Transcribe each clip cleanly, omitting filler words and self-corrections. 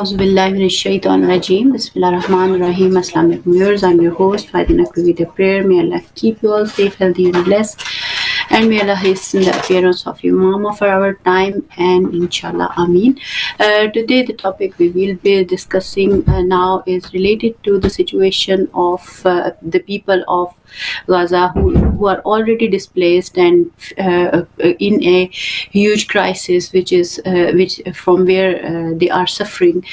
Auzubillahiminash-shaytanir-rajeem. Bismillahir-rahmanir-rahim. Assalamu alaikum viewers. I'm your host, Fatima, with a prayer. May Allah keep you all safe, healthy, and blessed. And may Allah hasten the appearance of Imam for our time, and inshallah, Ameen. Today, the topic we will be discussing now is related to the situation of the people of Gaza who are already displaced and in a huge crisis, which from where they are suffering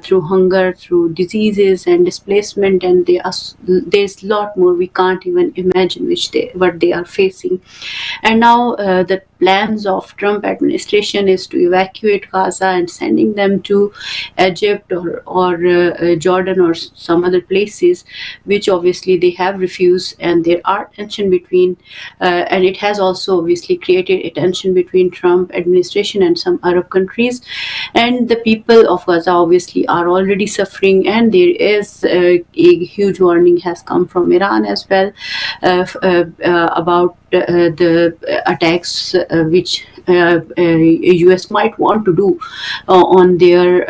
through hunger, through diseases and displacement, and there's a lot more we can't even imagine what they are facing. And now the plans of Trump administration is to evacuate Gaza and sending them to Egypt or Jordan or some other places, which obviously they have refused, and there are tension between, and it has also obviously created a tension between Trump administration and some Arab countries, and the people of Gaza obviously are already suffering, and there is a huge warning has come from Iran as well about the attacks which US might want to do on their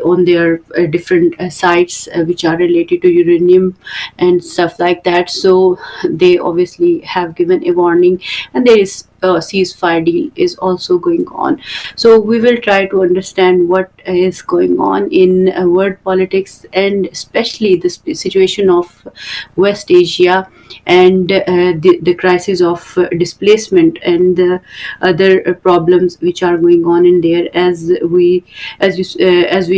on their different sites which are related to uranium and stuff like that. So they obviously have given a warning, and there is a ceasefire deal is also going on. So we will try to understand what is going on in world politics, and especially the situation of West Asia, and the crisis of displacement and the other problems which are going on in there. As we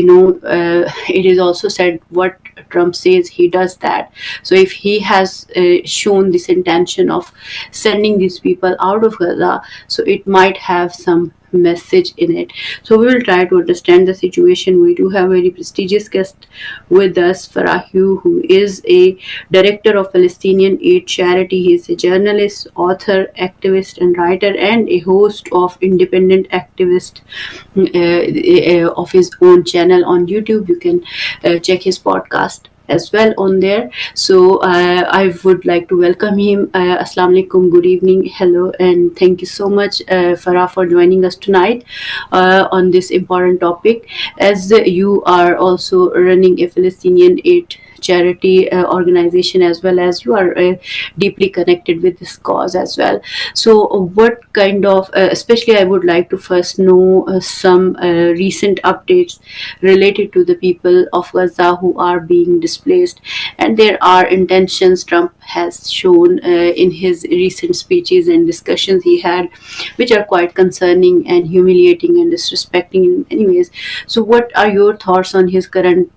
know, it is also said what Trump says he does that. So if he has shown this intention of sending these people out of Gaza, so it might have some message in it. So we will try to understand the situation. We do have a very prestigious guest with us, Farahu, who is a director of Palestinian Aid Charity. He is a journalist, author, activist, and writer, and a host of independent activist of his own channel on YouTube. You can check his podcast as well on there. So I would like to welcome him. Assalamu alaikum, good evening, hello, and thank you so much, Farah, for joining us tonight on this important topic, as you are also running a Palestinian aid charity organization, as well as you are deeply connected with this cause as well. So what kind of especially I would like to first know some recent updates related to the people of Gaza who are being displaced, and there are intentions Trump has shown in his recent speeches and discussions he had, which are quite concerning and humiliating and disrespecting in many ways. So what are your thoughts on his current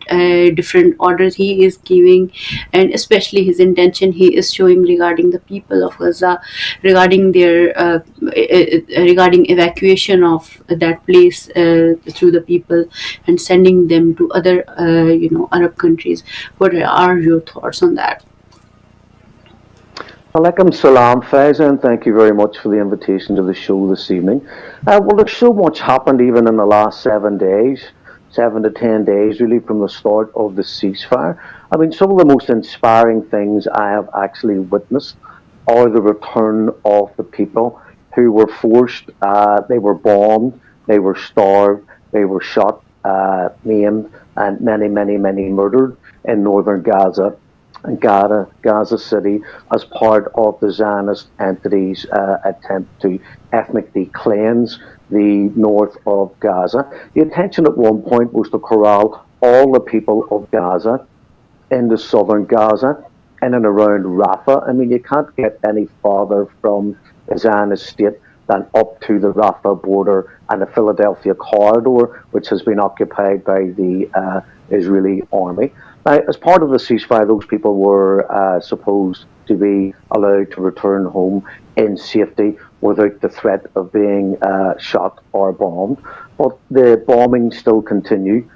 different orders he is giving, and especially his intention he is showing regarding the people of Gaza, regarding their regarding evacuation of that place through the people and sending them to other Arab countries? What are your thoughts on that? Alaikum salam, Faiza, and thank you very much for the invitation to the show this evening. Well, there's so much happened even in the last 7 days, 7 to 10 days, really, from the start of the ceasefire. I mean, some of the most inspiring things I have actually witnessed are the return of the people who were forced, they were bombed, they were starved, they were shot, maimed, and many murdered in northern Gaza and Gaza City as part of the Zionist entity's attempt to ethnically cleanse the north of Gaza. The intention at one point was to corral all the people of Gaza into southern Gaza, in and around Rafah. I mean, you can't get any farther from the Zionist state than up to the Rafah border and the Philadelphia corridor, which has been occupied by the Israeli army. Now, as part of the ceasefire, those people were supposed to be allowed to return home in safety without the threat of being shot or bombed. But the bombing still continue.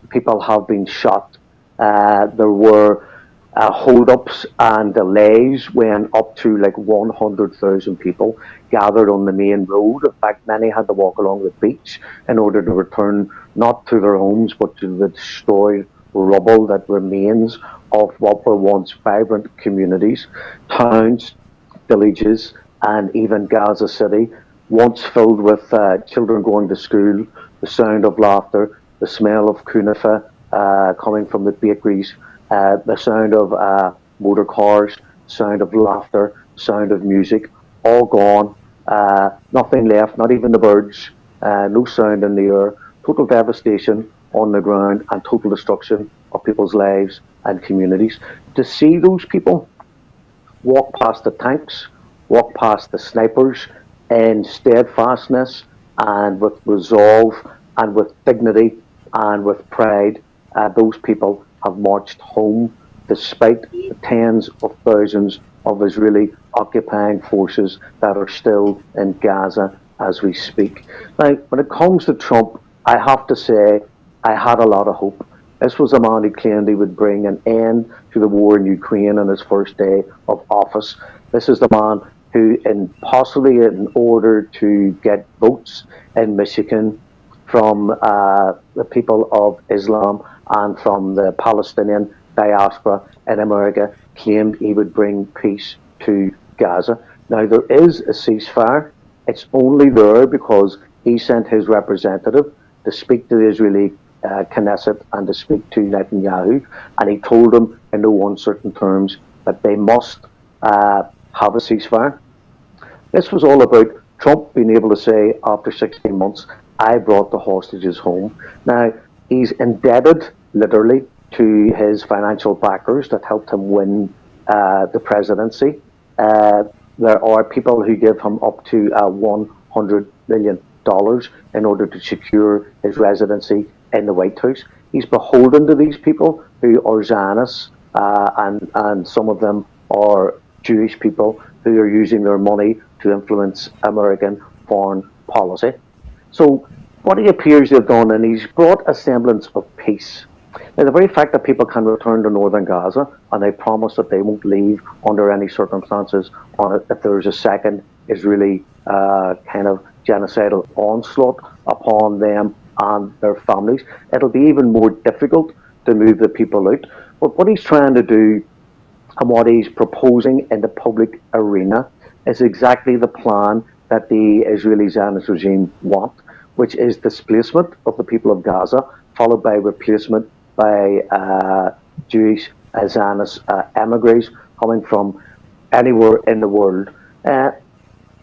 People have been shot. There were hold-ups and delays when up to like 100,000 people gathered on the main road. In fact, many had to walk along the beach in order to return not to their homes but to the destroyed rubble that remains of what were once vibrant communities, towns, villages, and even Gaza City, once filled with children going to school, the sound of laughter, the smell of kunafa coming from the bakeries, the sound of motor cars, sound of laughter, sound of music, all gone. Nothing left, not even the birds, no sound in the air, total devastation on the ground, and total destruction of people's lives and communities. To see those people walk past the tanks, walk past the snipers in steadfastness and with resolve and with dignity and with pride. Those people have marched home despite the tens of thousands of Israeli occupying forces that are still in Gaza as we speak. Now, when it comes to Trump, I have to say I had a lot of hope. This was a man who claimed he would bring an end to the war in Ukraine on his first day of office. This is the man who, possibly in order to get votes in Michigan from the people of Islam and from the Palestinian diaspora in America, claimed he would bring peace to Gaza. Now, there is a ceasefire. It's only there because he sent his representative to speak to the Israeli Knesset and to speak to Netanyahu, and he told them in no uncertain terms that they must have a ceasefire. This was all about Trump being able to say after 16 months, I brought the hostages home. Now, he's indebted literally to his financial backers that helped him win the presidency. There are people who give him up to $100 million in order to secure his residency in the White House. He's beholden to these people who are Zionists, and some of them are Jewish people who are using their money to influence American foreign policy. So what he appears to have done, and he's brought a semblance of peace. Now, the very fact that people can return to northern Gaza and they promise that they won't leave under any circumstances on it if there's a second Israeli kind of genocidal onslaught upon them and their families, it'll be even more difficult to move the people out. But what he's trying to do and what he's proposing in the public arena is exactly the plan that the Israeli Zionist regime want, which is displacement of the people of Gaza, followed by replacement by Jewish Zionist emigres coming from anywhere in the world.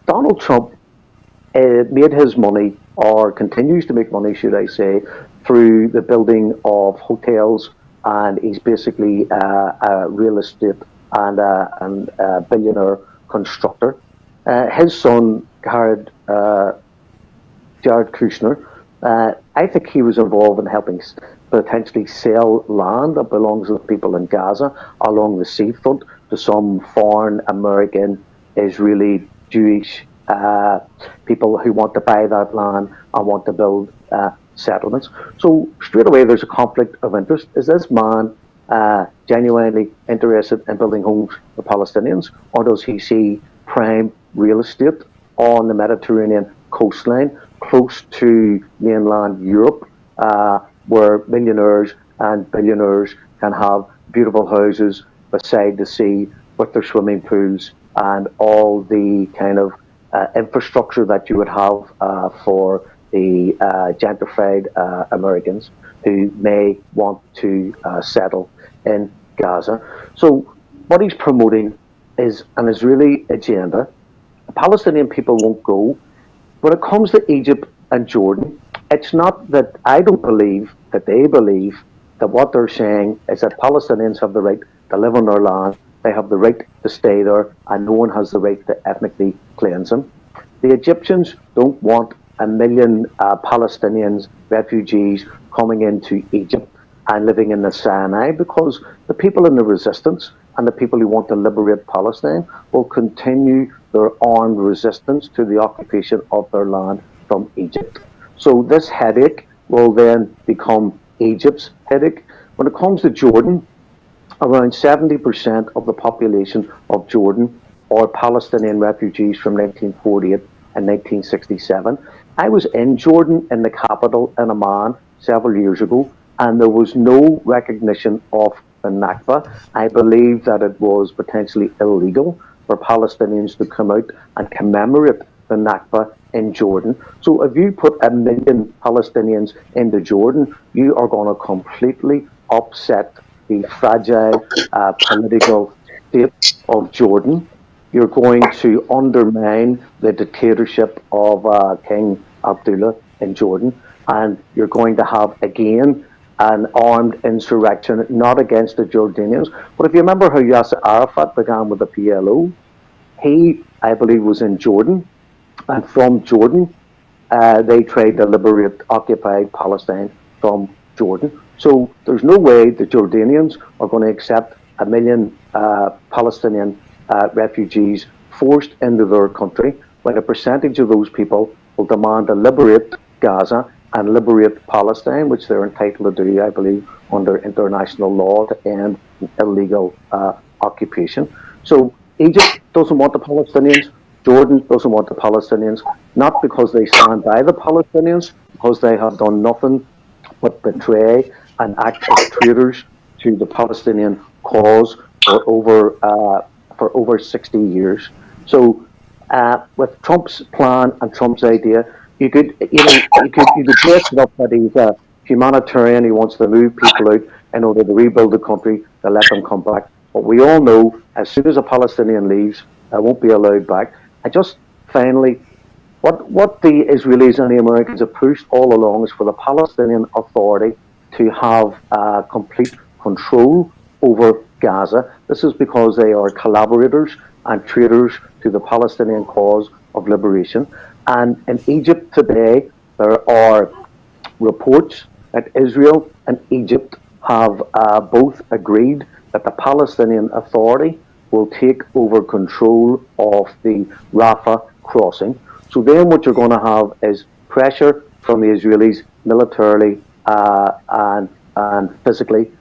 Donald Trump made his money, or continues to make money, should I say, through the building of hotels, and he's basically a real estate and a billionaire constructor. His son, Jared Kushner, I think he was involved in helping potentially sell land that belongs to the people in Gaza along the seafront to some foreign American, Israeli, Jewish people who want to buy that land and want to build settlements. So straight away there's a conflict of interest. Is this man genuinely interested in building homes for Palestinians, or does he see prime real estate on the Mediterranean coastline close to mainland Europe, where millionaires and billionaires can have beautiful houses beside the sea with their swimming pools and all the kind of infrastructure that you would have for the gentrified Americans who may want to settle in Gaza. So what he's promoting is an Israeli agenda. The Palestinian people won't go. When it comes to Egypt and Jordan, it's not that I don't believe that they believe that what they're saying is that Palestinians have the right to live on their land, they have the right to stay there, and no one has the right to ethnically cleanse them. The Egyptians don't want a million Palestinians, refugees, coming into Egypt and living in the Sinai, because the people in the resistance and the people who want to liberate Palestine will continue their armed resistance to the occupation of their land from Egypt. So this headache will then become Egypt's headache. When it comes to Jordan, around 70% of the population of Jordan are Palestinian refugees from 1948 and 1967. I was in Jordan, in the capital, in Amman, several years ago, and there was no recognition of the Nakba. I believe that it was potentially illegal for Palestinians to come out and commemorate the Nakba in Jordan. So if you put 1 million Palestinians into Jordan, you are going to completely upset the fragile political state of Jordan. You're going to undermine the dictatorship of King Abdullah in Jordan, and you're going to have again an armed insurrection, not against the Jordanians. But if you remember how Yasser Arafat began with the PLO, he, I believe, was in Jordan, and from Jordan, they tried to liberate occupied Palestine from Jordan. So there's no way the Jordanians are going to accept 1 million Palestinian refugees forced into their country when a percentage of those people will demand to liberate Gaza and liberate Palestine, which they're entitled to do, I believe, under international law to end illegal occupation. So Egypt doesn't want the Palestinians. Jordan doesn't want the Palestinians, not because they stand by the Palestinians, because they have done nothing but betray and act as traitors to the Palestinian cause for over 60 years. So, with Trump's plan and Trump's idea, you could dress it up that he's a humanitarian. He wants to move people out in order to rebuild the country to let them come back. But we all know as soon as a Palestinian leaves, they won't be allowed back. I just finally, what the Israelis and the Americans have pushed all along is for the Palestinian Authority to have complete control over Gaza. This is because they are collaborators and traitors to the Palestinian cause of liberation. And in Egypt today, there are reports that Israel and Egypt have both agreed that the Palestinian Authority will take over control of the Rafah crossing. So then what you're going to have is pressure from the Israelis militarily and physically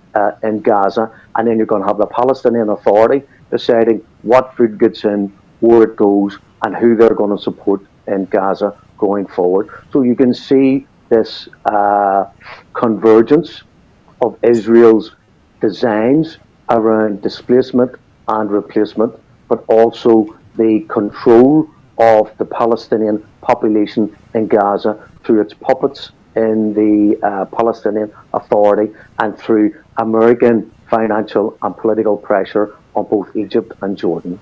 in Gaza, and then you're going to have the Palestinian Authority deciding what food gets in, where it goes, and who they're going to support in Gaza going forward. So you can see this convergence of Israel's designs around displacement and replacement, but also the control of the Palestinian population in Gaza through its puppets in the Palestinian Authority and through American financial and political pressure on both Egypt and Jordan.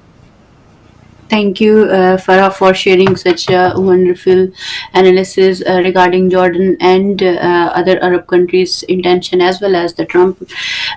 Thank you, Farah, for sharing such a wonderful analysis regarding Jordan and other Arab countries' intention as well as the Trump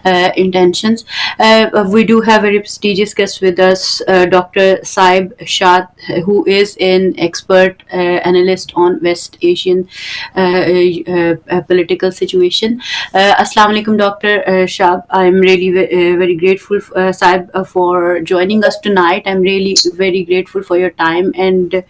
intentions. We do have a very prestigious guest with us, Dr. Saib Shah, who is an expert analyst on West Asian political situation. Assalamu alaikum, Dr. Shah. I'm really very grateful, Saib, for joining us tonight. I'm really very grateful for your time and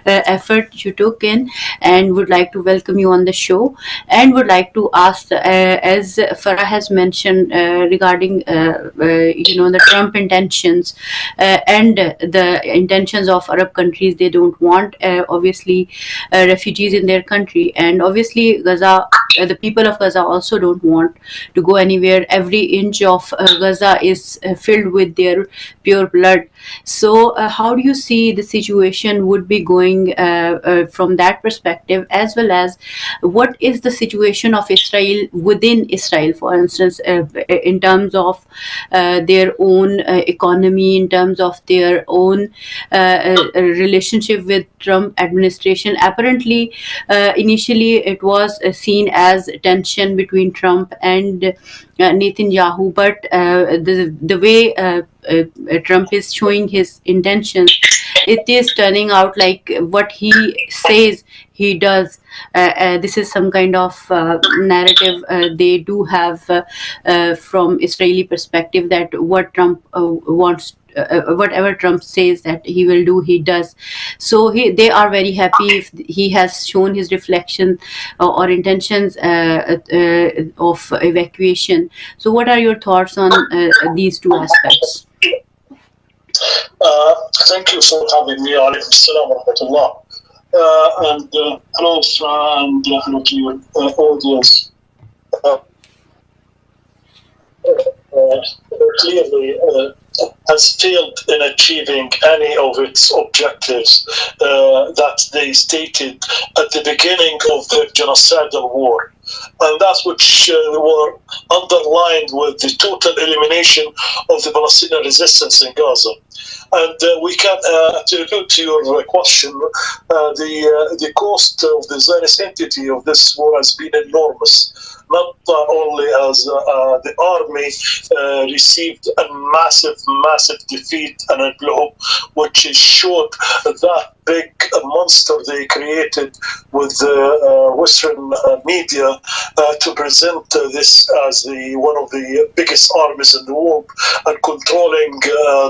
effort you took in, and would like to welcome you on the show, and would like to ask, as Farah has mentioned regarding the Trump intentions and the intentions of Arab countries. They don't want obviously refugees in their country, and obviously Gaza, the people of Gaza also don't want to go anywhere. Every inch of Gaza is filled with their pure blood. So how do you see the situation would be going from that perspective, as well as what is the situation of Israel within Israel, for instance, in terms of their own economy, in terms of their own relationship with Trump administration? Apparently, initially it was seen as tension between Trump and Netanyahu, but the way Trump is showing his intentions, it is turning out like what he says he does. This is some kind of narrative they do have from Israeli perspective, that what Trump wants, whatever Trump says that he will do, he does. So they are very happy if he has shown his reflection or intentions of evacuation. So what are your thoughts on these two aspects? Thank you for having me. Alaikum salam wa rahmatullah. And hello, and hello to your audience. Clearly, has failed in achieving any of its objectives that they stated at the beginning of the genocidal war. And that's which were underlined with the total elimination of the Palestinian resistance in Gaza. And we can, to go to your question, the cost of the Zionist entity of this war has been enormous. Not only as the army received a massive defeat and a blow, which showed that big monster they created with the Western media to present this as one of the biggest armies in the world and controlling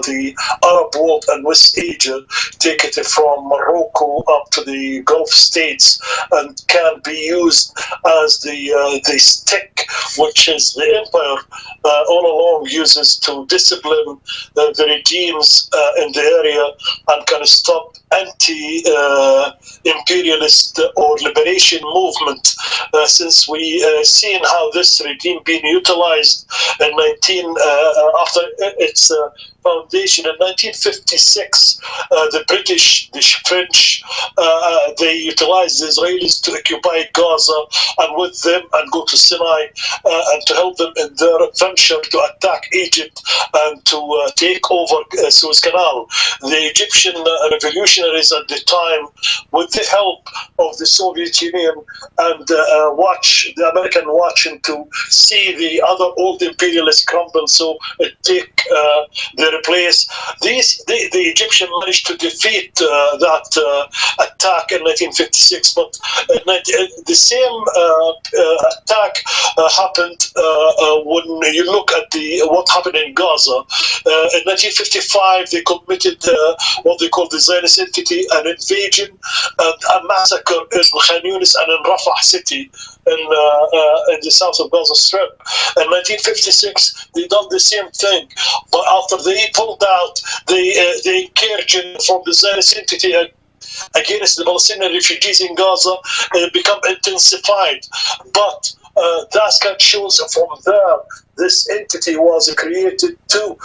the Arab world and West Asia, take it from Morocco up to the Gulf states, and can be used as the stick which is the empire all along uses to discipline the regimes in the area and kind of stop anti-imperialist or liberation movement, since we seen how this regime being utilized in after its foundation in 1956. The British, the French, they utilized the Israelis to occupy Gaza and with them and go to Sinai and to help them in their venture to attack Egypt and to take over Suez Canal. The Egyptian revolutionaries at the time, with the help of the Soviet Union and the American watching to see the other old imperialists crumble, so it take their place. The Egyptian managed to defeat that attack in 1956, but the same attack happened when you look at what happened in Gaza. In 1955, they committed what they call the Zionist entity, an invasion and a massacre in Khan Yunis and in Rafah city in the south of Gaza Strip. In 1956, they done the same thing, but after they pulled out the incursion from the Zionist entity against the Palestinian refugees in Gaza, become intensified. But that kind of shows from there this entity was created to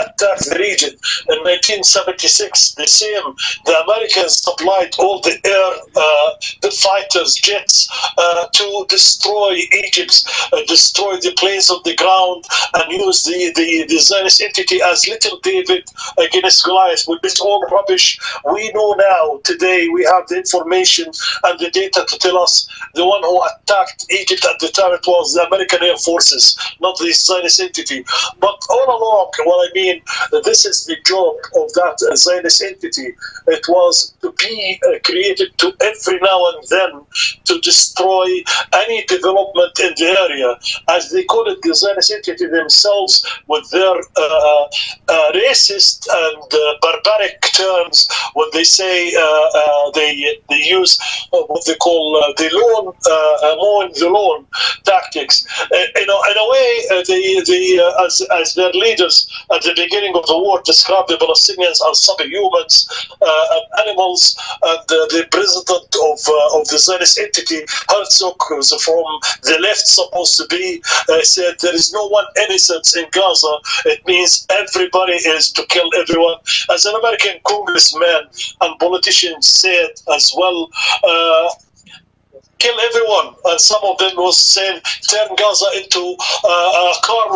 attack the region. In 1976, the same, the Americans supplied all the the fighters, jets, to destroy Egypt, destroy the planes of the ground, and use the Zionist entity as Little David against Goliath. With this all rubbish, we know now, today, we have the information and the data to tell us the one who attacked Egypt at the time, it was the American Air Forces, not the Zionist entity. But all along, what I mean, this is the job of that Zionist entity. It was to be created to every now and then to destroy any development in the area, as they call it, the Zionist entity themselves, with their racist and barbaric terms. When they say they use what they call the mowing the lawn tactics. In a way, as their leaders at the beginning of the war described the Palestinians as subhumans, animals, and the president of the Zionist entity, Herzog, who's from the left supposed to be, said there is no one innocent in Gaza. It means everybody is to kill everyone. As an American congressman and politician said as well, kill everyone. And some of them was saying, turn Gaza into a car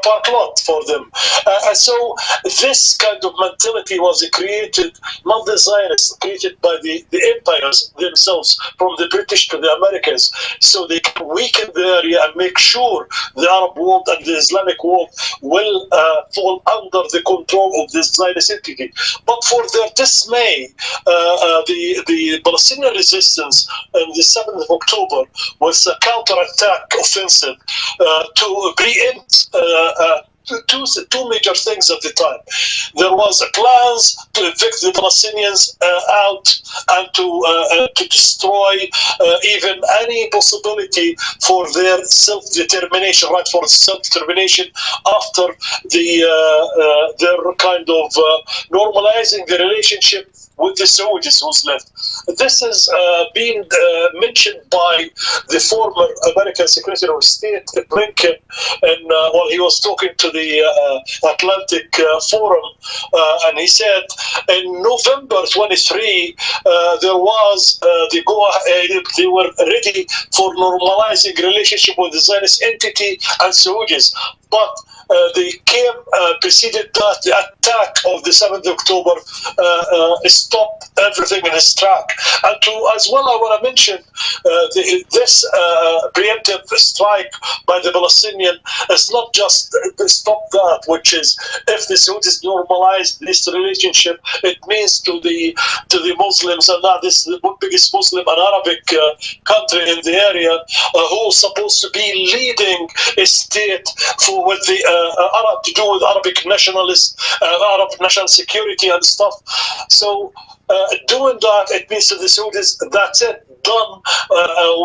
park lot for them. And so this kind of mentality was created, not the Zionists, created by the empires themselves, from the British to the Americans, so they can weaken the area and make sure the Arab world and the Islamic world will fall under the control of this Zionist entity. But for their dismay, the Palestinian resistance on the 7th of October was a counterattack offensive to preempt two major things at the time. There was plans to evict the Palestinians out and to destroy even any possibility for their self-determination, right for self-determination after their kind of normalizing the relationship with the Saudis who's left. This is being mentioned by the former American Secretary of State Blinken, and while he was talking to the Atlantic Forum, and he said in November 23 there was the they were ready for normalizing relationship with the Zionist entity and Saudis, but they came preceded that the attack of the 7th of October stopped everything in its track. And as well, I want to mention this preemptive strike by the Palestinian is not just stop that, which is if the Saudis normalize this relationship, it means to the Muslims, and now this is the biggest Muslim and Arabic country in the area, who's supposed to be leading a state for with the Arab to do with Arabic nationalists, Arab national security and stuff. So doing that, it means to the Saudis, that's it, done.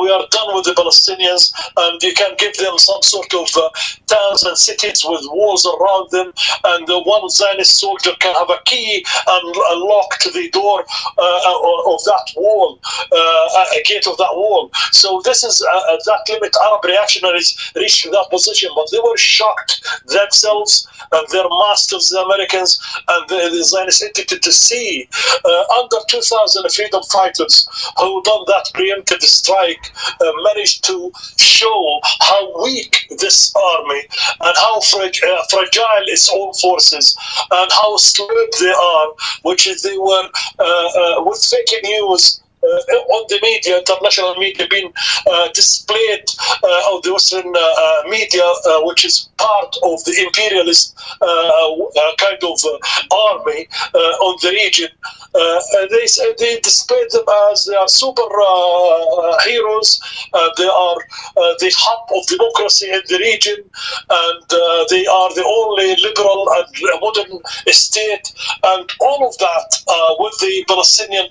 We are done with the Palestinians, and you can give them some sort of towns and cities with walls around them, and one Zionist soldier can have a key and lock to the door of that wall, a gate of that wall. So this is that limit. Arab reactionaries reached that position, but they were shocked themselves and their masters, the Americans, and the Zionist entity to see under 2,000 freedom fighters who done that preemptive strike managed to show how weak this army and how fragile its own forces and how slow they are, which is they were with fake news on the media, international media, being displayed of the Western media, which is part of the imperialist kind of army on the region. They displayed them as they are super heroes. They are the hub of democracy in the region, and they are the only liberal and modern state, and all of that with the Palestinian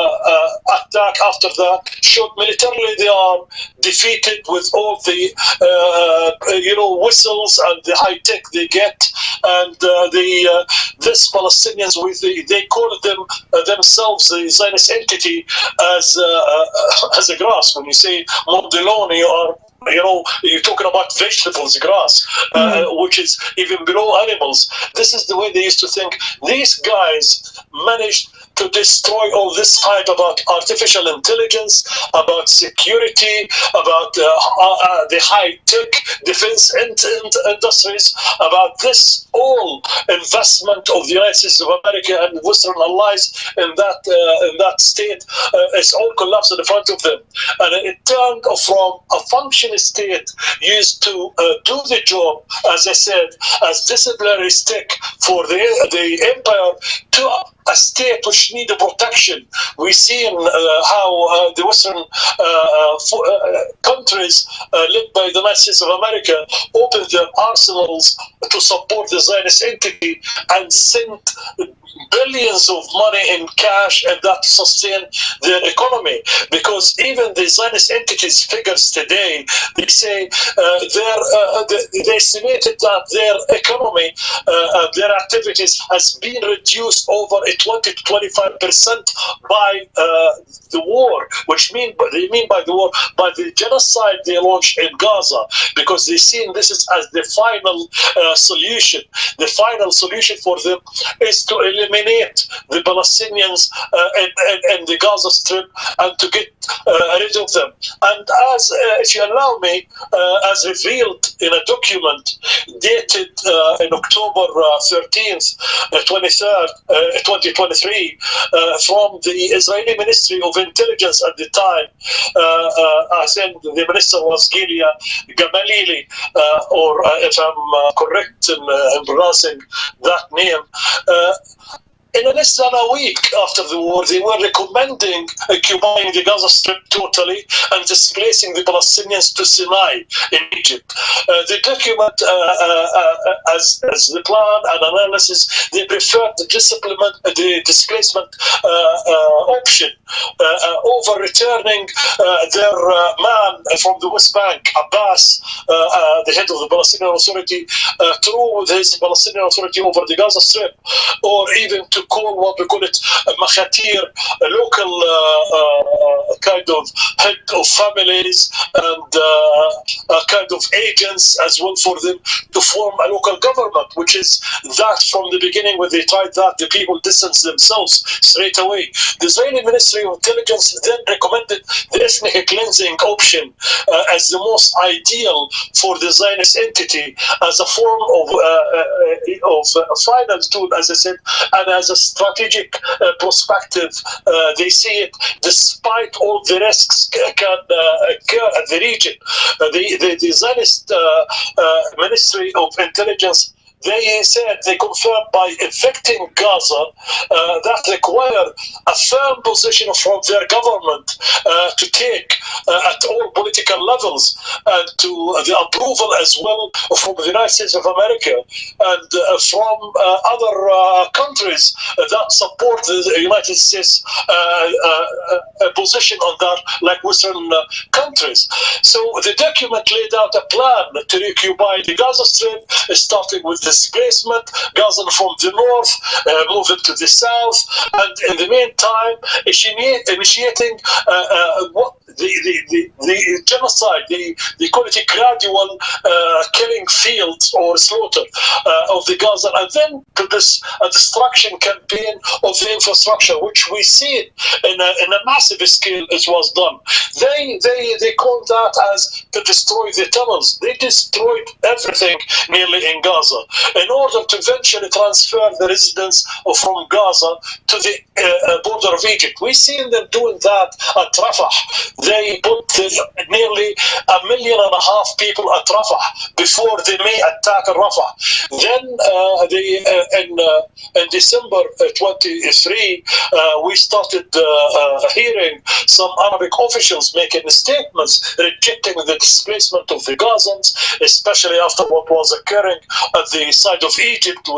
attack after that showed militarily they are defeated with all the whistles and the high tech they get, and this Palestinians with they call them themselves the Zionist entity as a grass. When you say Mordiloni, or you're talking about vegetables, grass, which is even below animals. This is the way they used to think. These guys managed to destroy all this hype about artificial intelligence, about security, about the high-tech defense industries, about this all investment of the United States of America and Western allies in that state is all collapsed in front of them. And it turned from a functioning state used to do the job, as I said, as disciplinary stick for the empire, to a state which needed protection. We've seen how the Western countries led by the United States of America opened their arsenals to support the Zionist entity and sent billions of money in cash, and that sustain their economy. Because even the Zionist entities figures today, they say they estimated that their economy, their activities has been reduced over 20 to 25% by the war, which they mean by the war, by the genocide they launched in Gaza, because they see this is as the final solution. The final solution for them is to eliminate the Palestinians in the Gaza Strip and to get rid of them. And as, if you allow me, as revealed in a document dated in October 13th, 23rd, 2023, from the Israeli Ministry of Intelligence at the time, I think the minister was Gilia Gamalili, or if I'm correct in pronouncing that name, in less than a week after the war, they were recommending occupying the Gaza Strip totally and displacing the Palestinians to Sinai in Egypt. The document, as the plan and analysis, they preferred the displacement option over returning their man from the West Bank, Abbas, the head of the Palestinian Authority, through his Palestinian Authority over the Gaza Strip, or even to call what we call it a makhatir, a local kind of head of families and kind of agents as well for them to form a local government, which is that from the beginning when they tried that, the people distanced themselves straight away. The Israeli Ministry of Intelligence then recommended the ethnic cleansing option as the most ideal for the Zionist entity as a form of finance tool, as I said, and as a strategic perspective. They see it despite all the risks can occur at the region. The Zionist Ministry of Intelligence, they said, they confirmed by infecting Gaza that require a firm position from their government to take at all political levels, and to the approval as well from the United States of America and from other countries that support the United States position on that, like Western countries. So the document laid out a plan to reoccupy the Gaza Strip, starting with displacement, Gaza from the north, moving to the south, and in the meantime, initiating what the genocide, they call it a gradual killing fields or slaughter of the Gaza, and then to this destruction campaign of the infrastructure, which we see in a massive scale. It was done. They call that as to destroy the tunnels. They destroyed everything nearly in Gaza in order to eventually transfer the residents from Gaza to the border of Egypt. We've seen them doing that at Rafah. They put nearly 1.5 million people at Rafah before they may attack Rafah. Then in December 23, we started hearing some Arabic officials making statements rejecting the displacement of the Gazans, especially after what was occurring at the side of Egypt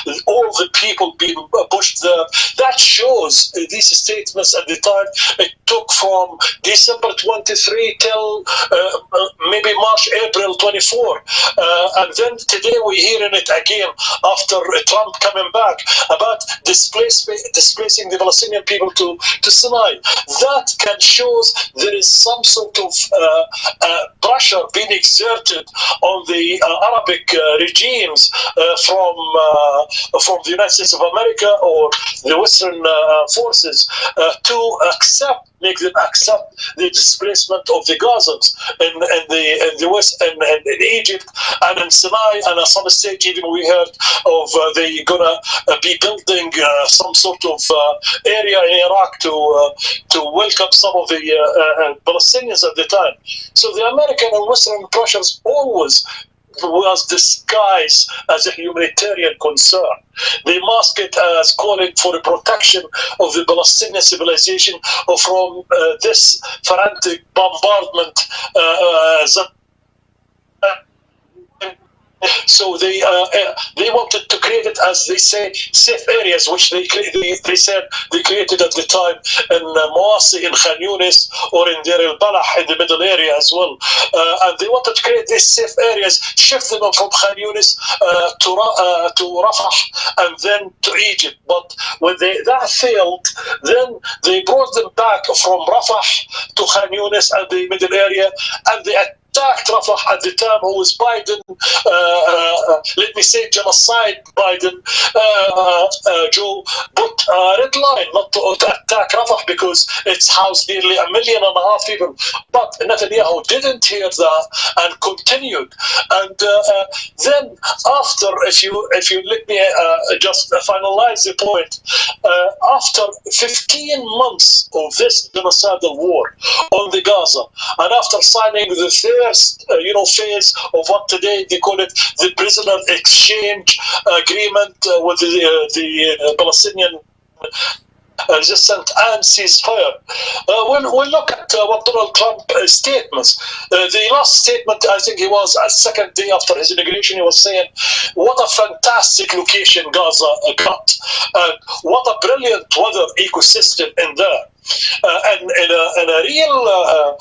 with all the people being pushed there. That shows these statements at the time. It took from December 23 till maybe March, April 24. And then today we're hearing it again after Trump coming back about displacing the Palestinian people to Sinai. That can shows there is some sort of pressure being exerted on the Arabic regimes from the United States of America or the Western forces to make them accept the displacement of the Gazans in the West and in Egypt and in Sinai, and at some stage even we heard of they gonna be building some sort of area in Iraq to welcome some of the Palestinians at the time. So the American and Western pressures always was disguised as a humanitarian concern. They mask it as calling for the protection of the Palestinian civilization from this frantic bombardment. So they wanted to create it, as they say, safe areas, which they said they created at the time in Mawasi, in Khan Yunis, or in Deir el-Balah, in the middle area as well. And they wanted to create these safe areas, shift them from Khan Yunis to Rafah and then to Egypt. But when that failed, then they brought them back from Rafah to Khan Yunis and the middle area, and they attacked Rafah at the time, who was Biden, let me say genocide Biden, Joe, put a red line not to attack Rafah because it's housed nearly 1.5 million people. But Netanyahu didn't hear that and continued. And then after, if you let me just finalize the point, after 15 months of this genocidal war on the Gaza, and after signing the first phase of what today they call it the prisoner exchange agreement with the Palestinian resistant and ceasefire. We'll look at what Donald Trump statements. The last statement, I think he was a second day after his inauguration, he was saying, what a fantastic location Gaza got, and what a brilliant weather ecosystem in there. And in a real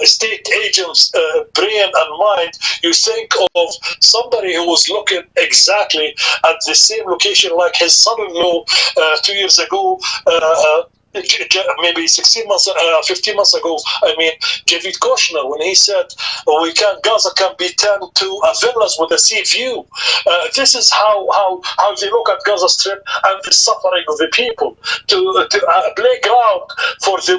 state agent's brain and mind, you think of somebody who was looking exactly at the same location like his son-in-law 2 years ago. Maybe 16 months, 15 months ago, I mean, Javid Kushner, when he said, Gaza can be turned to a villas with a sea view. This is how they look at Gaza Strip and the suffering of the people, to a playground for the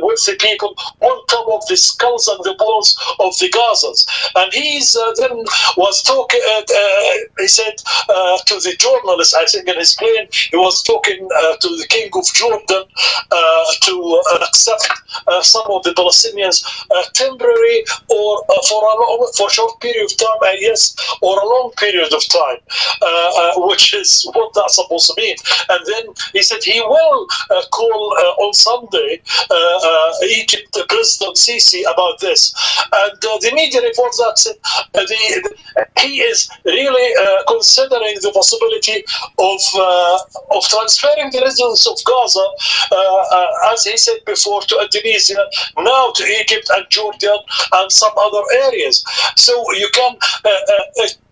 wealthy people on top of the skulls and the bones of the Gazans. And he's then was talking, he said to the journalist, I think in his plane, he was talking to the King of Jordan, to accept some of the Palestinians temporary or for a short period of time, yes, or a long period of time, which is what that's supposed to mean. And then he said he will call on Sunday Egypt President Sisi about this. And the media reports that said he is really considering the possibility of transferring the residents of Gaza, as he said before, to Indonesia, now to Egypt and Jordan and some other areas. So you can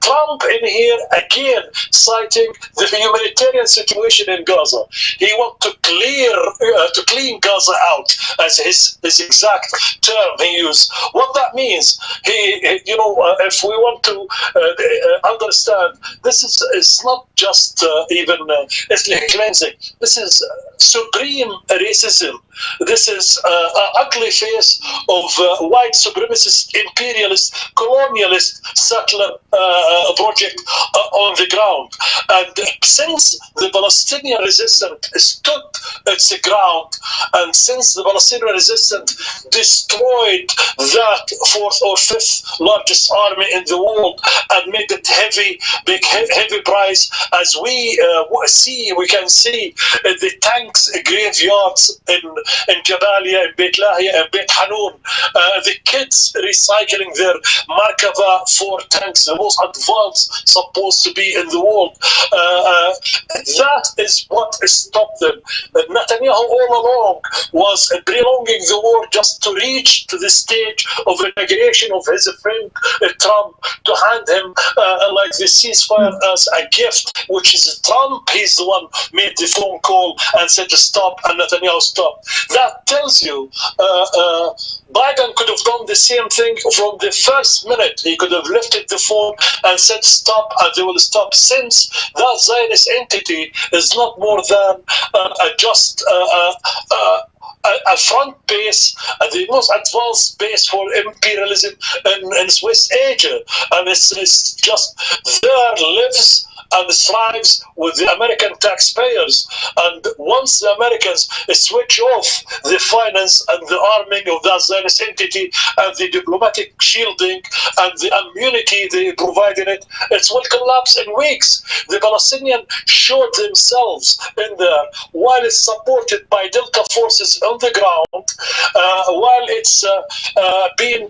Trump in here again citing the humanitarian situation in Gaza. He wants to clean Gaza out, as his exact term he used. What that means, if we want to understand, this is not just even ethnic cleansing. This is supreme racism. This is an ugly face of white supremacist, imperialist, colonialist settler project on the ground. And since the Palestinian resistance stood its ground, and since the Palestinian resistance destroyed that fourth or fifth largest army in the world and made it heavy price, as we can see the tanks graveyards in Jabalia, in Beit Lahia, in Beit Hanun, the kids recycling their Markava 4 tanks, the most advanced supposed to be in the world. That is what stopped them. Netanyahu all along was prolonging the war just to reach to the stage of inauguration of his friend Trump, to hand him like the ceasefire as a gift, which is Trump. He's the one made the phone call and said to stop, and Netanyahu stopped. That tells you Biden could have done the same thing from the first minute. He could have lifted the phone and said stop, and they will stop, since that Zionist entity is not more than just a front base, the most advanced base for imperialism in Swiss Asia, and it's just there lives and thrives with the American taxpayers. And once the Americans switch off the finance and the arming of that Zionist entity and the diplomatic shielding and the immunity they provide in it, it will collapse in weeks. The Palestinians showed themselves in there, while it's supported by Delta forces on the ground, while it's being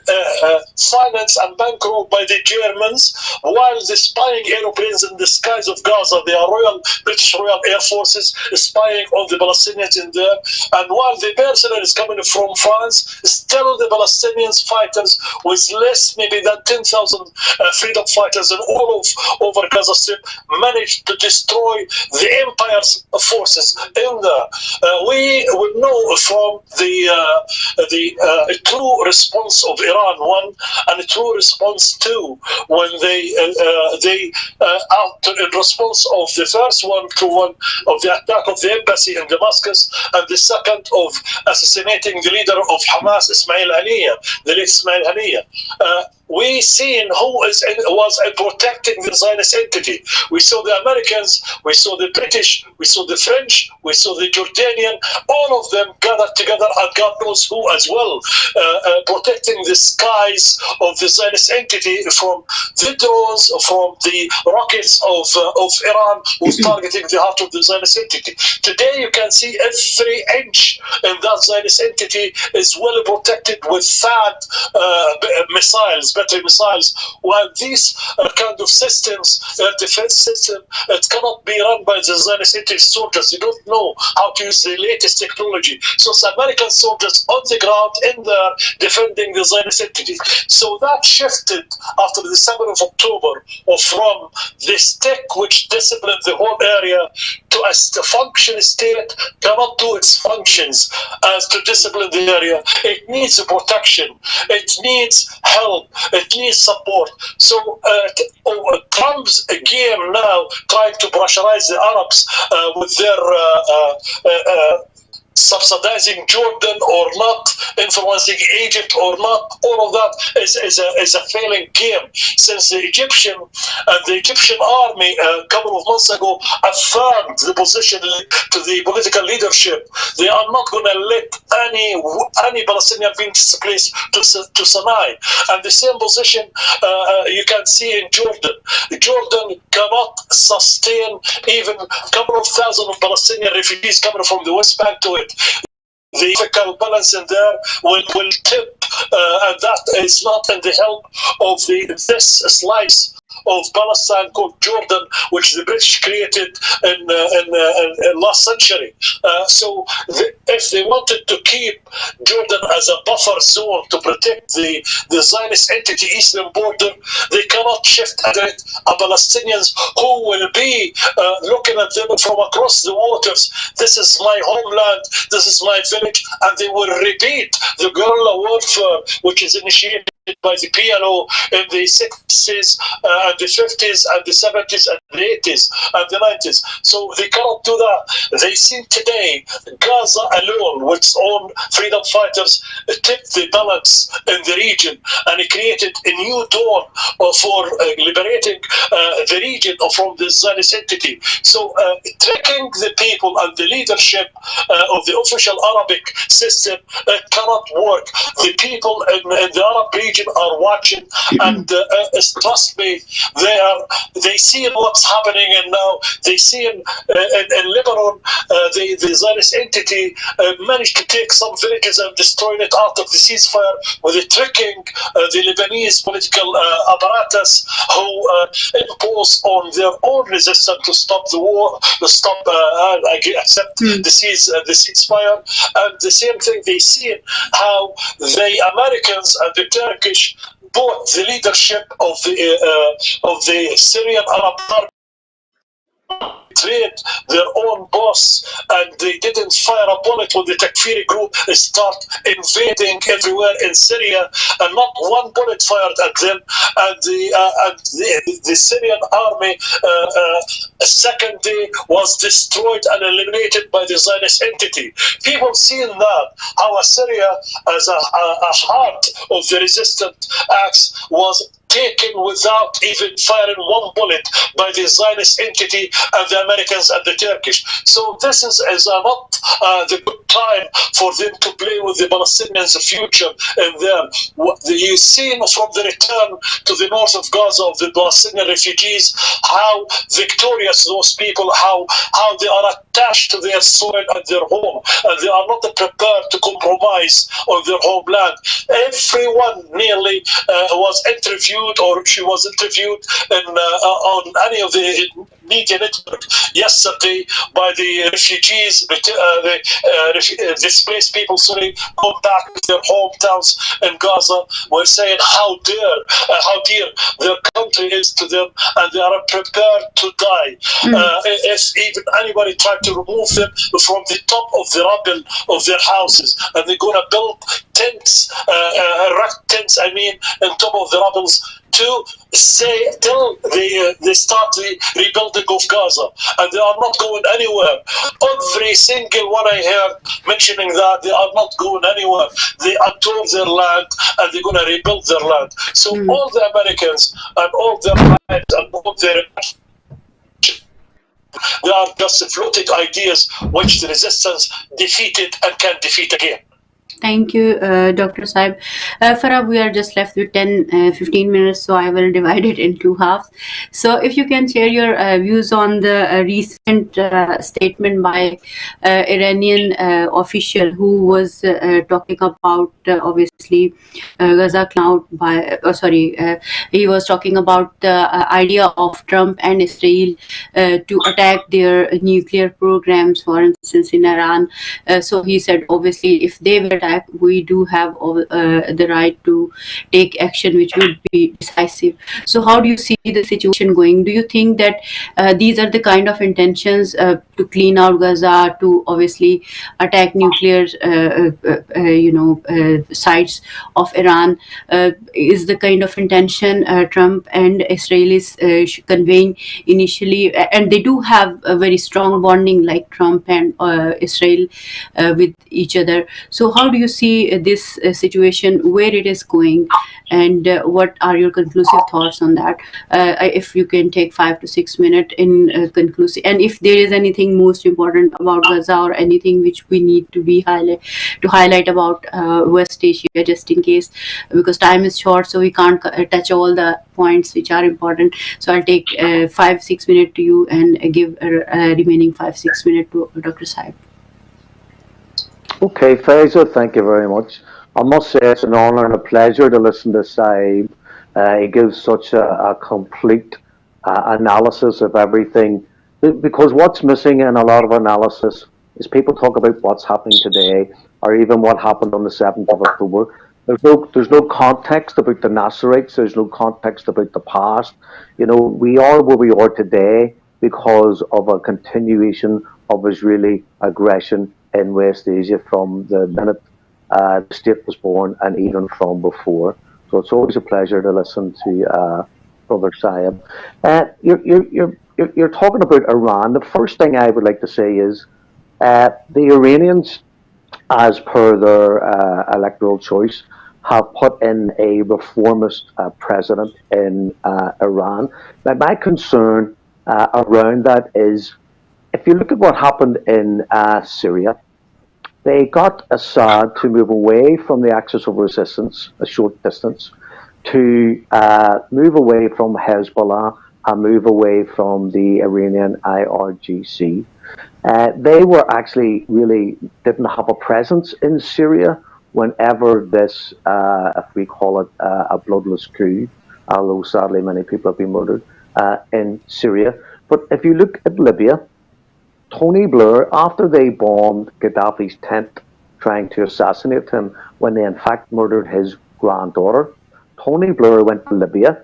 financed and bankrolled by the Germans, while the spying aeroplanes in the skies of Gaza, they are British Royal Air Forces spying on the Palestinians in there, and while the personnel is coming from France, still the Palestinians fighters with less maybe than 10,000 freedom fighters and all over Gaza Strip managed to destroy the empire's forces in there. We would know from the true response of Iran, one, and a true response two, when they in response of the first one to one of the attack of the embassy in Damascus, and the second of assassinating the leader of Hamas, Ismail Haniyeh, the late Ismail Haniyeh. We seen who was protecting the Zionist entity. We saw the Americans, we saw the British, we saw the French, we saw the Jordanian, all of them gathered together, and God knows who as well, protecting the skies of the Zionist entity from the drones, from the rockets of Iran, who's targeting the heart of the Zionist entity. Today you can see every inch in that Zionist entity is well protected with THAAD missiles, battery missiles. While these kind of systems, defense system, it cannot be run by the Zionist soldiers. You don't know how to use the latest technology. So it's American soldiers on the ground in there defending the Zionist entity. So that shifted after the summer of October, or from the stick which disciplined the whole area to a function state cannot do its functions as to discipline the area. It needs protection. It needs help. It needs support. So Trump's game now trying to pressurize the Arabs with their subsidizing Jordan or not, influencing Egypt or not, all of that is a failing game. Since the Egyptian army a couple of months ago affirmed the position to the political leadership, they are not going to let any Palestinian being displaced to Sinai. And the same position you can see in Jordan. Jordan cannot sustain even a couple of thousand of Palestinian refugees coming from the West Bank to it. The political balance in there will tip, and that is not in the help of this slice of Palestine called Jordan, which the British created in last century. So if they wanted to keep Jordan as a buffer zone to protect the Zionist entity eastern border, they cannot shift at it a Palestinians who will be looking at them from across the waters. This is my homeland, this is my village, and they will repeat the guerrilla warfare which is initiated by the PLO in the 60s and the 50s and the 70s and the 80s and the 90s. So they cannot do that. They see today Gaza alone, with its own freedom fighters, tipped the balance in the region, and it created a new dawn for liberating the region from the Zionist entity. So tricking the people and the leadership of the official Arabic system cannot work. The people in the Arab region are watching, and trust me, they see what's happening, and now they see in Lebanon the Zionist entity managed to take some villages and destroying it out of the ceasefire with the tricking the Lebanese political apparatus who impose on their own resistance to stop the war, to stop accept the ceasefire. And the same thing they see how the Americans and the Turkish bought the leadership of the Syrian Arab Army, trained their own boss, and they didn't fire a bullet when the Takfiri group start invading everywhere in Syria, and not one bullet fired at them. And the Syrian army second day was destroyed and eliminated by the Zionist entity. People seeing that how Syria as a heart of the resistant acts was taken without even firing one bullet by the Zionist entity and the Americans and the Turkish. So this is not the good time for them to play with the Palestinians' future in there. You've seen from the return to the north of Gaza of the Palestinian refugees how victorious those people, how they are attached to their soil and their home, and they are not prepared to compromise on their homeland. Everyone nearly was interviewed, or she was interviewed on any of the media network yesterday by the refugees, the displaced people, going back to their hometowns in Gaza, were saying how dear their country is to them, and they are prepared to die if even anybody tried to remove them from the top of the rubble of their houses, and they're going to build tents, erect tents, on top of the rubbles to say till they start the rebuilding of Gaza, and they are not going anywhere. Every single one I heard mentioning that they are not going anywhere. They adore their land, and they're going to rebuild their land. So all the Americans and all their rights and all their they are just floating ideas which the resistance defeated and can defeat again. Thank you, Dr. Saib. Farah, we are just left with 10, 15 minutes, so I will divide it in two halves. So, if you can share your views on the recent statement by Iranian official who was talking about, obviously, Gaza cloud by, he was talking about the idea of Trump and Israel to attack their nuclear programs, for instance, in Iran. So he said, obviously, if they will attack, we do have the right to take action, which would be decisive. So, how do you see the situation going? Do you think that these are the kind of intentions to clean out Gaza, to obviously attack nuclear, sites of Iran? Is the kind of intention Trump and Israel is conveying initially, and they do have a very strong bonding, like Trump and Israel with each other. So, how do you see this situation, where it is going, and what are your conclusive thoughts on that? If you can take 5 to 6 minutes in conclusive, and if there is anything most important about Gaza or anything which we need to be highlight about West Asia, just in case, because time is short, so we can't touch all the points which are important. So I'll take 5 6 minutes to you and give remaining 5 6 minutes to Dr. Saib. Okay, Faisal, thank you very much. I must say it's an honor and a pleasure to listen to Saeed. He gives such a complete analysis of everything. Because what's missing in a lot of analysis is people talk about what's happening today or even what happened on the 7th of October. There's no context about the Naserites. There's no context about the past. We are where we are today because of a continuation of Israeli aggression in West Asia from the minute the state was born and even from before. So it's always a pleasure to listen to Brother Sayed. You're talking about Iran. The first thing I would like to say is the Iranians, as per their electoral choice, have put in a reformist president in Iran. Now, my concern around that is if you look at what happened in Syria, they got Assad to move away from the axis of resistance a short distance, to move away from Hezbollah and move away from the Iranian IRGC. They were actually really didn't have a presence in Syria whenever this, if we call it a bloodless coup, although sadly many people have been murdered in Syria. But if you look at Libya, Tony Blair, after they bombed Gaddafi's tent trying to assassinate him when they in fact murdered his granddaughter, Tony Blair went to Libya.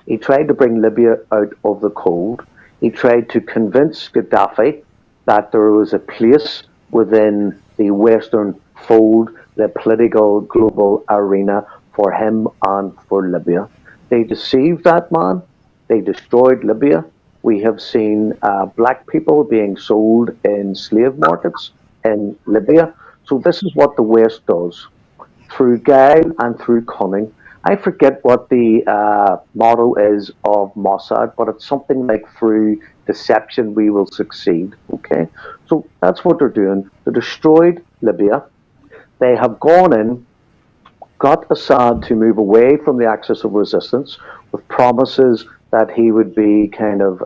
He tried to bring Libya out of the cold. He tried to convince Gaddafi that there was a place within the Western fold, the political global arena for him and for Libya. They deceived that man. They destroyed Libya. We have seen black people being sold in slave markets in Libya. So this is what the West does. Through guile and through cunning. I forget what the motto is of Mossad, but it's something like through deception we will succeed. Okay, so that's what they're doing. They destroyed Libya. They have gone in, got Assad to move away from the axis of resistance with promises that he would be kind of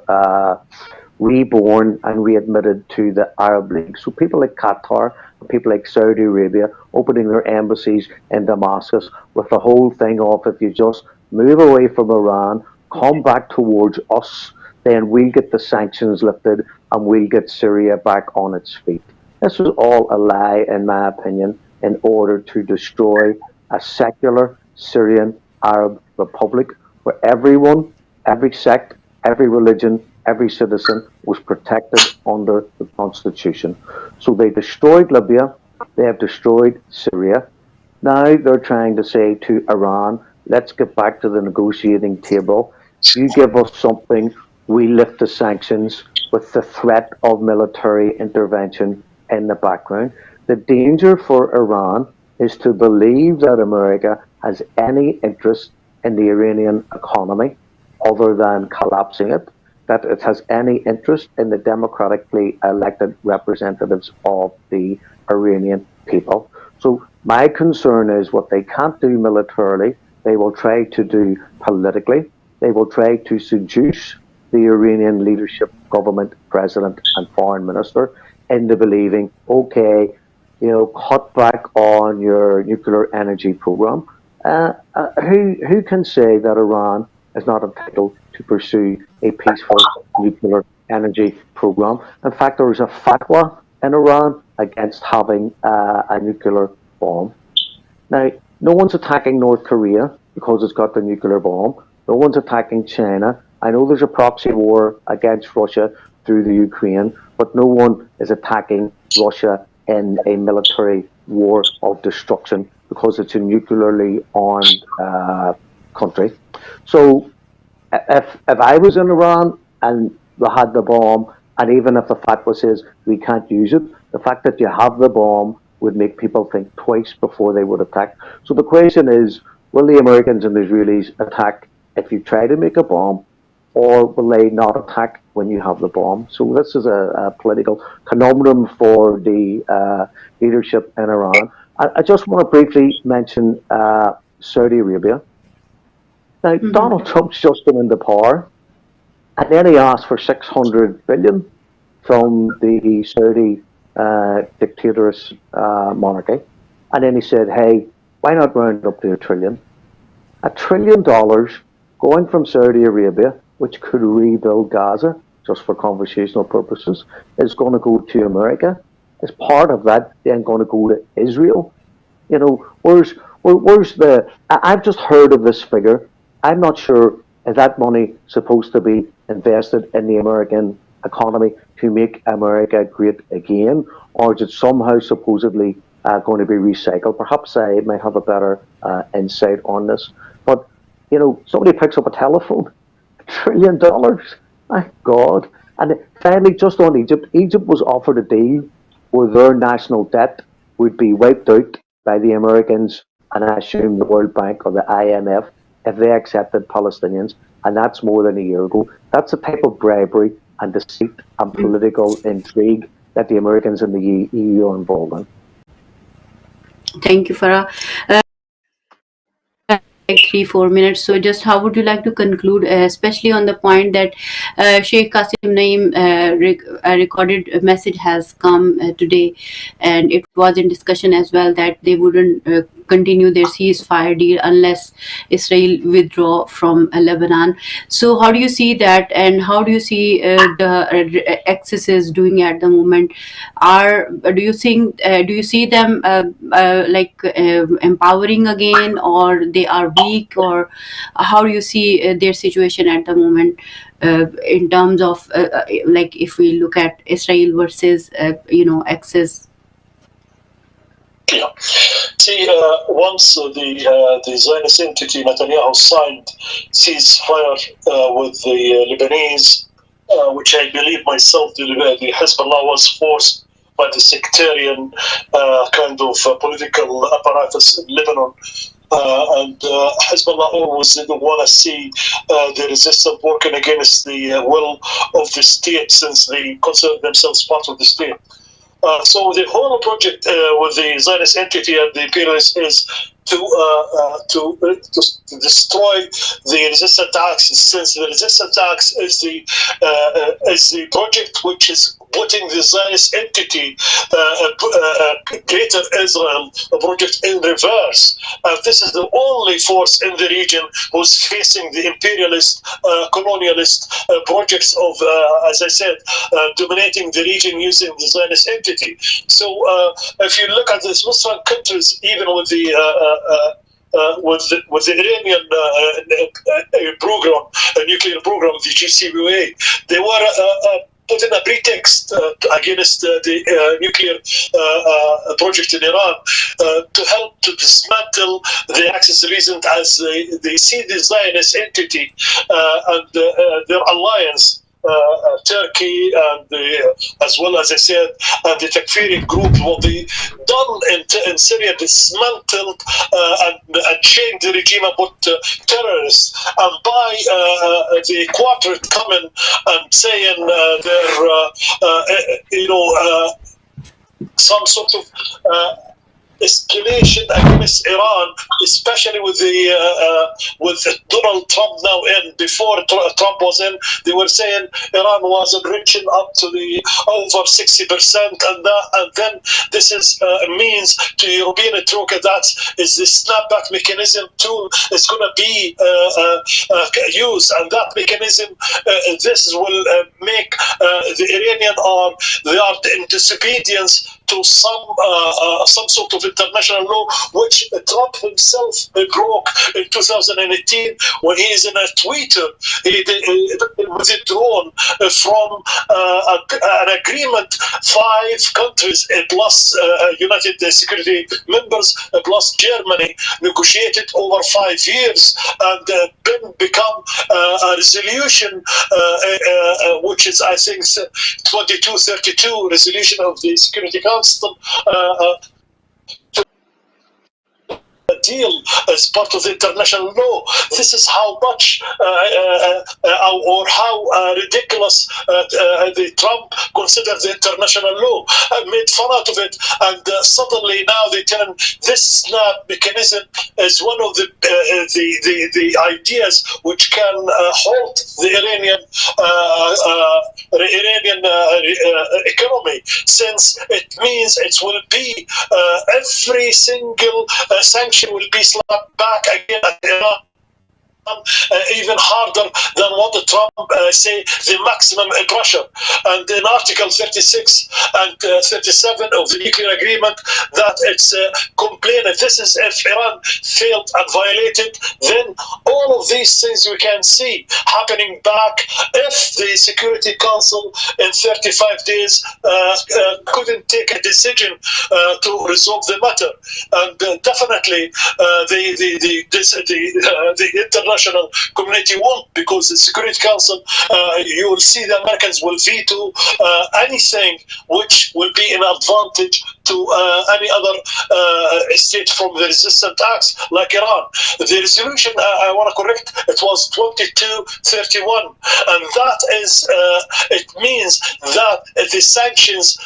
reborn and readmitted to the Arab League. So people like Qatar, people like Saudi Arabia, opening their embassies in Damascus with the whole thing of if you just move away from Iran, come back towards us, then we'll get the sanctions lifted and we'll get Syria back on its feet. This was all a lie, in my opinion, in order to destroy a secular Syrian Arab republic where everyone, every sect, every religion, every citizen was protected under the constitution. So they destroyed Libya, they have destroyed Syria. Now they're trying to say to Iran, let's get back to the negotiating table. You give us something, we lift the sanctions with the threat of military intervention in the background. The danger for Iran is to believe that America has any interest in the Iranian economy other than collapsing it, that it has any interest in the democratically elected representatives of the Iranian people. So my concern is what they can't do militarily, they will try to do politically. They will try to seduce the Iranian leadership, government, president, and foreign minister into believing, okay, cut back on your nuclear energy program. Who can say that Iran is not entitled to pursue a peaceful nuclear energy program? In fact, there is a fatwa in Iran against having a nuclear bomb. Now, no one's attacking North Korea because it's got the nuclear bomb. No one's attacking China. I know there's a proxy war against Russia through the Ukraine, but no one is attacking Russia in a military war of destruction because it's a nuclearly armed country. So if I was in Iran and they had the bomb, and even if the fatwa says we can't use it, the fact that you have the bomb would make people think twice before they would attack. So the question is, will the Americans and the Israelis attack if you try to make a bomb, or will they not attack when you have the bomb? So this is a political conundrum for the leadership in Iran. I just want to briefly mention Saudi Arabia. Now, Donald Trump's just come into power, and then he asked for 600 billion from the Saudi dictatorous monarchy, and then he said, "Hey, why not round up to $1 trillion? $1 trillion going from Saudi Arabia, which could rebuild Gaza, just for conversational purposes, is going to go to America. Is part of that then going to go to Israel? Where's the? I've just heard of this figure. I'm not sure is that money supposed to be invested in the American economy to make America great again, or is it somehow supposedly going to be recycled? Perhaps I might have a better insight on this. But somebody picks up a telephone, $1 trillion. My God! And finally, just on Egypt, Egypt was offered a deal where their national debt would be wiped out by the Americans and I assume the World Bank or the IMF if they accepted Palestinians, and that's more than a year ago. That's the type of bribery and deceit and political intrigue that the Americans and the EU are involved in. Thank you, Farah. Like 3-4 minutes. So, just how would you like to conclude, especially on the point that Sheikh Qasim Naim recorded message has come today, and it was in discussion as well that they wouldn't continue their ceasefire deal unless Israel withdraw from Lebanon. So, how do you see that, and how do you see the excesses doing at the moment? Do you think do you see them empowering again, or they are weak, or how do you see their situation at the moment in terms of if we look at Israel versus excess? Yeah. See, once the Zionist entity Netanyahu signed ceasefire with the Lebanese, which I believe myself the Hezbollah was forced by the sectarian kind of political apparatus in Lebanon. And Hezbollah always didn't want to see the resistance working against the will of the state, since they consider themselves part of the state. So the whole project with the Zionist entity and the imperialists is to destroy the resistance tax, since the resistance tax is the project which is putting the Zionist entity, Greater Israel project, in reverse. This is the only force in the region who's facing the imperialist, colonialist projects of, as I said, dominating the region using the Zionist entity. So if you look at the Muslim countries, even with the Iranian program, nuclear program, the JCPOA, they were put in a pretext against the nuclear project in Iran to help to dismantle the Axis region, as they see the Zionist entity and their alliance. Turkey and as well as I said, and the Takfiri group will be done in Syria, dismantled and change the regime about terrorists, and by the quartet coming and saying they're some sort of escalation against Iran, especially with Donald Trump now in. Before Trump was in, they were saying Iran was enriching up to the over 60%, and then this is means to European troika that is the snapback mechanism tool is going to be used, and that mechanism this will make the Iranian arm they are in disobedience to some sort of international law, which Trump himself broke in 2018 when he is in a Twitter. He withdrawn from an agreement, 5 countries plus United Security members plus Germany negotiated over 5 years, and then become a resolution which is, I think, 2232 resolution of the Security Council deal as part of the international law. This is how much or how ridiculous the Trump considered the international law and made fun out of it. And suddenly now they tell him this snap mechanism is one of the ideas which can halt the Iranian economy, since it means it will be every single sanction will be slapped back again at Iran. Even harder than what the Trump say the maximum pressure. And in Article 36 and 37 of the nuclear agreement, that it's complaining. This is if Iran failed and violated, then all of these things we can see happening back if the Security Council in 35 days couldn't take a decision to resolve the matter. And definitely the international community won't, because the Security Council, you will see the Americans will veto anything which will be an advantage to any other state from the resistant acts like Iran. The resolution, I want to correct, it was 2231, and that is, it means that the sanctions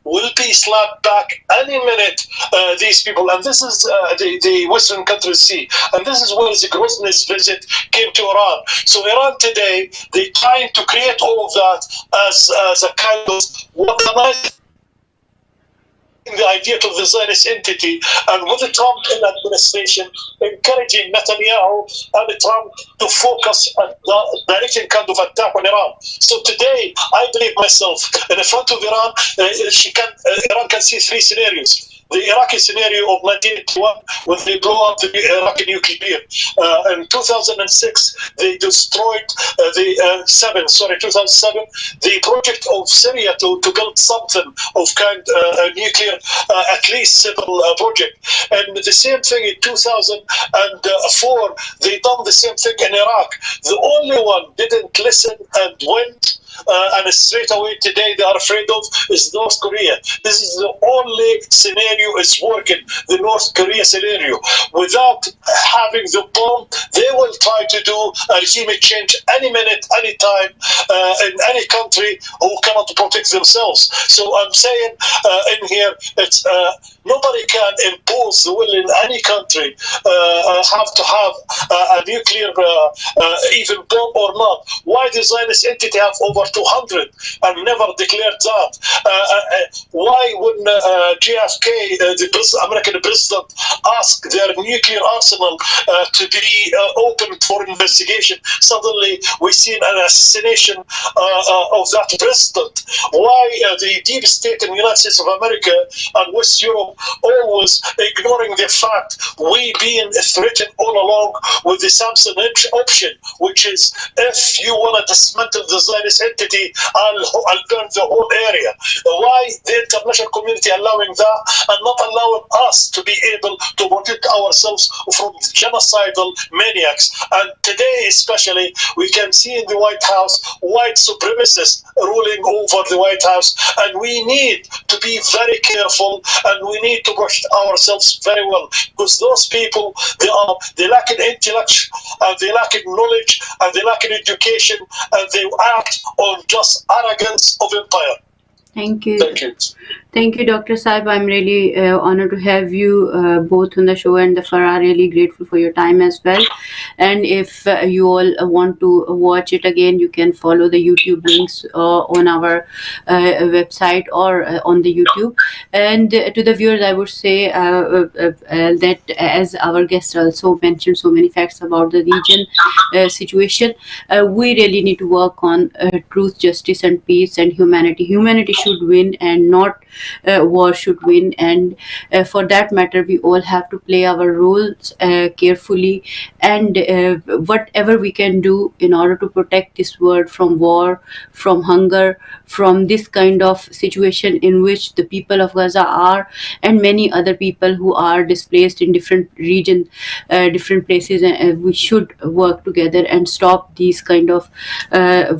will be slapped back any minute, these people. And this is the Western countries see. And this is where the Grozny's visit came to Iran. So Iran today, they're trying to create all of that as a kind of weaponized the idea of the Zionist entity, and with the Trump administration encouraging Netanyahu and Trump to focus on directing kind of attack on Iran. So today, I believe myself, in the front of Iran, Iran can see 3 scenarios. The Iraqi scenario of 1981, when they blew up the Iraqi nuclear. In 2006, they destroyed 2007, the project of Syria to build something of kind nuclear, at least civil project. And the same thing in 2004, they done the same thing in Iraq. The only one didn't listen and went, and straight away today they are afraid of, is North Korea. This is the only scenario is working, the North Korea scenario. Without having the bomb, they will try to do a regime change any minute, any time, in any country who cannot protect themselves. So I'm saying in here, it's nobody can impose the will in any country have to have a nuclear even bomb or not. Why the Zionist entity have over 200 and never declared that? Why wouldn't JFK, the American president, ask their nuclear arsenal to be open for investigation? Suddenly we see an assassination of that president. Why the deep state in the United States of America and West Europe always ignoring the fact we being threatened all along with the Samson option, which is if you want to dismantle the Zionist entity, I'll burn the whole area. Why the international community allowing that and not allowing us to be able to protect ourselves from genocidal maniacs? And today especially, we can see in the White House white supremacists ruling over the White House, and we need to be very careful, and we need to watch ourselves very well, because those people, they lack in intellect, and they lack in knowledge, and they lack in education, and they act on just arrogance of empire. Thank you. Thank you. Thank you, Dr. Saib. I'm really honored to have you both on the show, and the Farah, really grateful for your time as well. And if you all want to watch it again, you can follow the YouTube links on our website or on the YouTube. And to the viewers, I would say that as our guest also mentioned so many facts about the region situation, we really need to work on truth, justice, and peace and humanity. Humanity should win, and not war should win. And for that matter, we all have to play our roles carefully, and whatever we can do in order to protect this world from war, from hunger, from this kind of situation in which the people of Gaza are, and many other people who are displaced in different regions, different places. We should work together and stop these kind of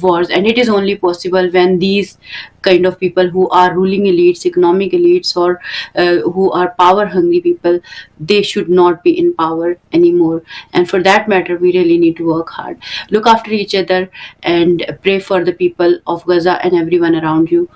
wars. And it is only possible when these kind of people who are ruling elites, economic elites, or who are power hungry people, they should not be in power anymore. And for that matter, we really need to work hard, look after each other, and pray for the people of Gaza and everyone around you.